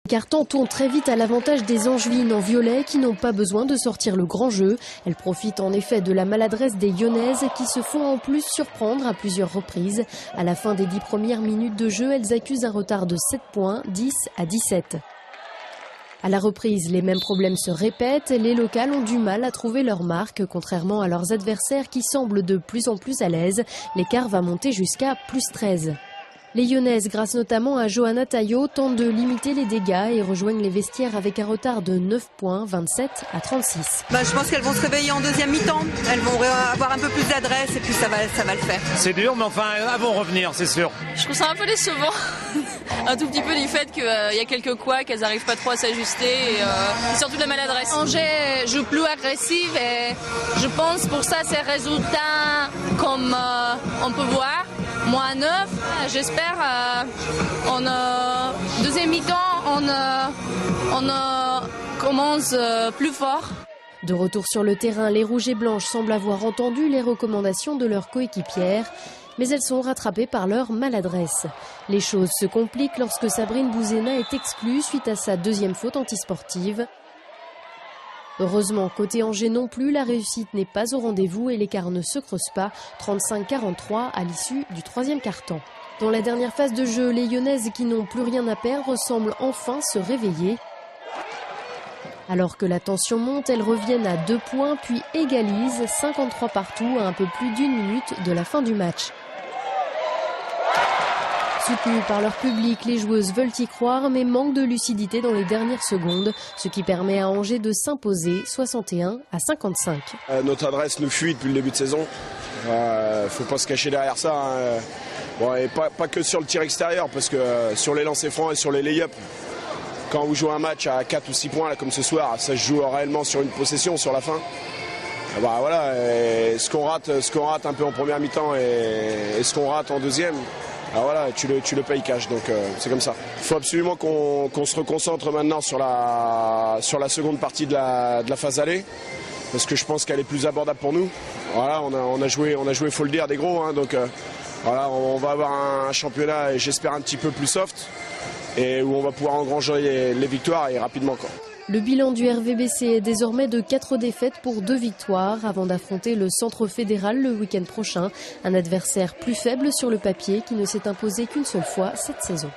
Carton tourne très vite à l'avantage des Angevines en violet qui n'ont pas besoin de sortir le grand jeu. Elles profitent en effet de la maladresse des Lyonnaises qui se font en plus surprendre à plusieurs reprises. À la fin des 10 premières minutes de jeu, elles accusent un retard de 7 points, 10-17. À la reprise, les mêmes problèmes se répètent. Les locales ont du mal à trouver leur marque, contrairement à leurs adversaires qui semblent de plus en plus à l'aise. L'écart va monter jusqu'à +13. Les Lyonnaises, grâce notamment à Johanna Taillot, tentent de limiter les dégâts et rejoignent les vestiaires avec un retard de 9 points, 27-36. Je pense qu'elles vont se réveiller en deuxième mi-temps. Elles vont avoir un peu plus d'adresse et puis ça va le faire. C'est dur, mais enfin, elles vont revenir, c'est sûr. Je trouve ça un peu décevant. Un tout petit peu du fait qu'il y a quelques couacs, qu'elles n'arrivent pas trop à s'ajuster et surtout de la maladresse. Angers joue plus agressive et je pense pour ça ces résultats comme on peut voir. Moins 9, j'espère en deuxième mi-temps on commence plus fort. De retour sur le terrain, les Rouges et Blanches semblent avoir entendu les recommandations de leurs coéquipières, mais elles sont rattrapées par leur maladresse. Les choses se compliquent lorsque Sabrine Bouzena est exclue suite à sa deuxième faute antisportive. Heureusement, côté Angers non plus, la réussite n'est pas au rendez-vous et l'écart ne se creuse pas, 35-43 à l'issue du troisième quart-temps. Dans la dernière phase de jeu, les Lyonnaises qui n'ont plus rien à perdre semblent enfin se réveiller. Alors que la tension monte, elles reviennent à 2 points puis égalisent 53 partout à un peu plus d'1 minute de la fin du match. Soutenues par leur public, les joueuses veulent y croire mais manquent de lucidité dans les dernières secondes, ce qui permet à Angers de s'imposer 61-55. Notre adresse nous fuit depuis le début de saison. Faut pas se cacher derrière ça. Bon, et pas que sur le tir extérieur, parce que sur les lancers francs et sur les lay-ups, quand vous jouez un match à 4 ou 6 points là, comme ce soir, ça se joue réellement sur une possession sur la fin. Voilà, ce qu'on rate un peu en première mi-temps et ce qu'on rate en deuxième. Voilà, tu le payes cash, donc c'est comme ça. Il faut absolument qu'on se reconcentre maintenant sur la seconde partie de la phase aller, parce que je pense qu'elle est plus abordable pour nous. Voilà, on a joué, faut le dire, des gros, hein, donc voilà, on va avoir un championnat, et j'espère un petit peu plus soft, et où on va pouvoir engranger les victoires et rapidement quoi. Le bilan du RVBC est désormais de 4 défaites pour 2 victoires avant d'affronter le Centre Fédéral le week-end prochain. Un adversaire plus faible sur le papier qui ne s'est imposé qu'une seule fois cette saison.